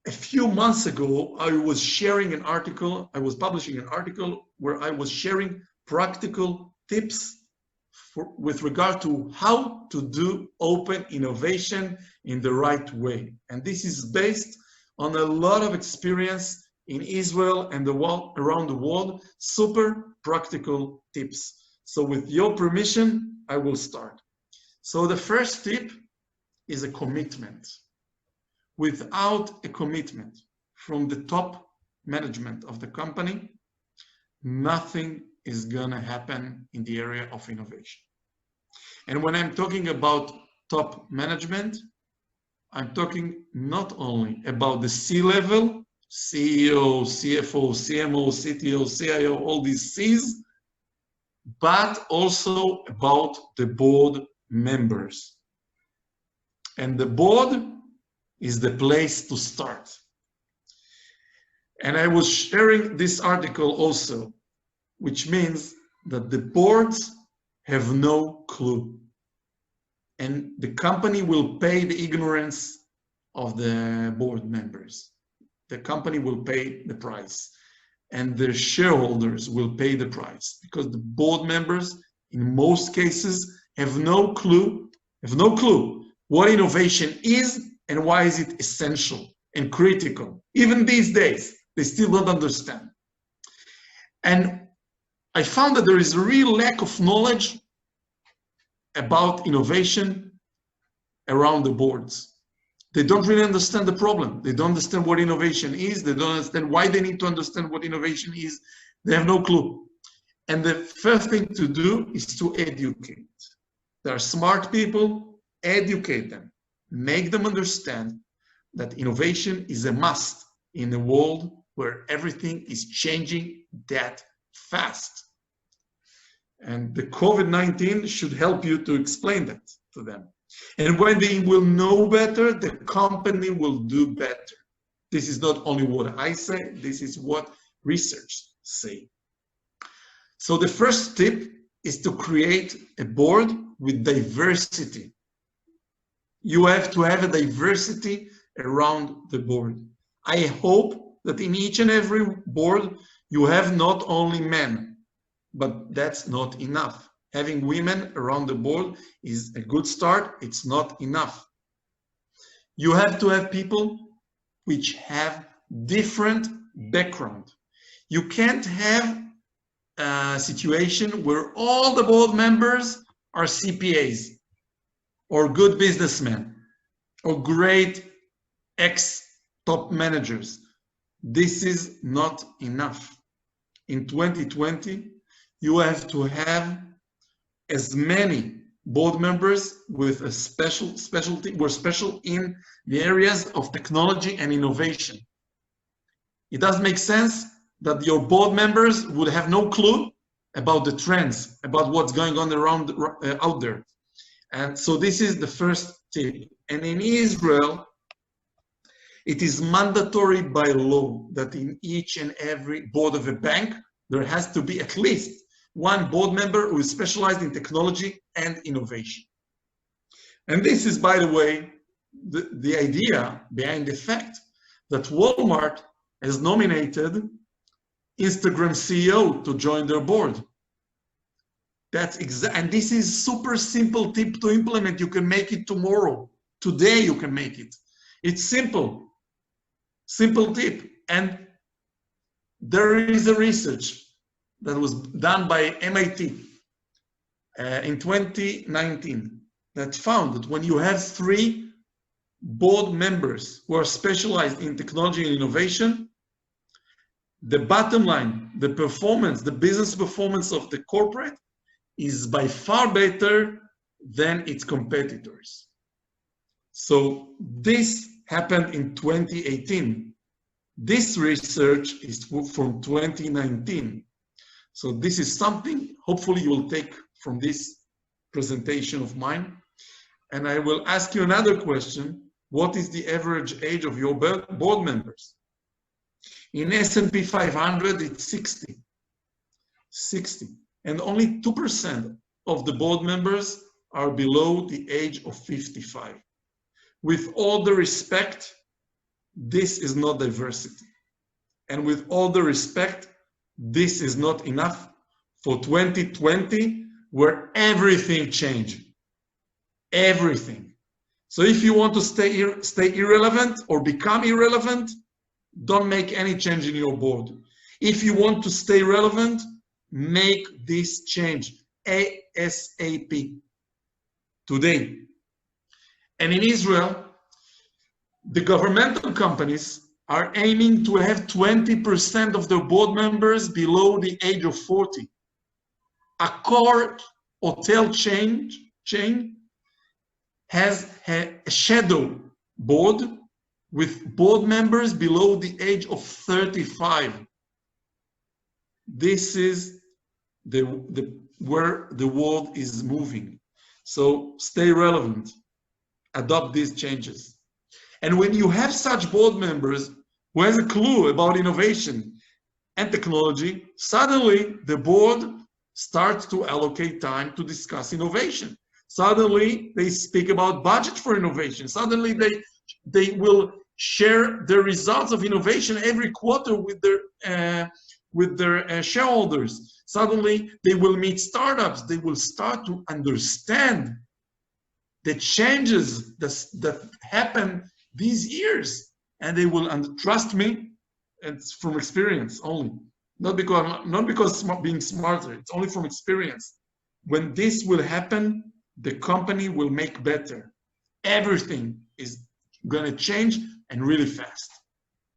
a few months ago, I was sharing an article, I was publishing an article where I was sharing practical tips with regard to how to do open innovation in the right way. And this is based on a lot of experience in Israel and around the world, super practical tips. So with your permission, I will start. So the first tip is a commitment. Without a commitment from the top management of the company, nothing is gonna happen in the area of innovation. And when I'm talking about top management, I'm talking not only about the C-level, CEO, CFO, CMO, CTO, CIO, all these C's, but also about the board members. And the board is the place to start. And I was sharing this article also, which means that the boards have no clue. And the company will pay the ignorance of the board members. The company will pay the price. And the shareholders will pay the price because the board members, in most cases, have no clue what innovation is and why is it essential and critical. Even these days, they still don't understand. And I found that there is a real lack of knowledge about innovation around the boards. They don't really understand the problem. They don't understand what innovation is. They don't understand why they need to understand what innovation is. They have no clue. And the first thing to do is to educate. There are smart people, educate them. Make them understand that innovation is a must in a world where everything is changing that fast. And the COVID-19 should help you to explain that to them. And when they will know better, the company will do better. This is not only what I say, this is what research say. So the first tip is to create a board with diversity. You have to have a diversity around the board. I hope that in each and every board, you have not only men, but that's not enough. Having women around the board is a good start. It's not enough. You have to have people which have different background. You can't have a situation where all the board members are CPAs or good businessmen or great ex-top managers. This is not enough. In 2020, you have to have as many board members with a specialty, who are special in the areas of technology and innovation. It does make sense that your board members would have no clue about the trends, about what's going on around out there. And so this is the first tip. And in Israel, it is mandatory by law that in each and every board of a bank, there has to be at least one board member who is specialized in technology and innovation. And this is, by the way, the idea behind the fact that Walmart has nominated Instagram CEO to join their board. And this is super simple tip to implement. You can make it tomorrow. Today you can make it. It's simple tip. And there is a research that was done by MIT in 2019 that found that when you have 3 board members who are specialized in technology and innovation, the bottom line, the performance, the business performance of the corporate is by far better than its competitors. So this happened in 2018. This research is from 2019. So this is something hopefully you will take from this presentation of mine. And I will ask you another question. What is the average age of your board members? In S&P 500, it's 60. And only 2% of the board members are below the age of 55. With all the respect, this is not diversity. And with all the respect, this is not enough for 2020, where everything changed. Everything. So if you want to stay irrelevant or become irrelevant, don't make any change in your board. If you want to stay relevant, make this change ASAP, today. And in Israel, the governmental companies are aiming to have 20% of their board members below the age of 40. A core hotel chain has a shadow board with board members below the age of 35. This is where the world is moving. So stay relevant, adopt these changes. And when you have such board members who has a clue about innovation and technology, suddenly the board starts to allocate time to discuss innovation. Suddenly they speak about budget for innovation. Suddenly they will share the results of innovation every quarter with their shareholders. Suddenly they will meet startups. They will start to understand the changes that happen these years, and they will trust me. It's from experience only, not because being smarter. It's only from experience. When this will happen, the company will make better. Everything is going to change, and really fast.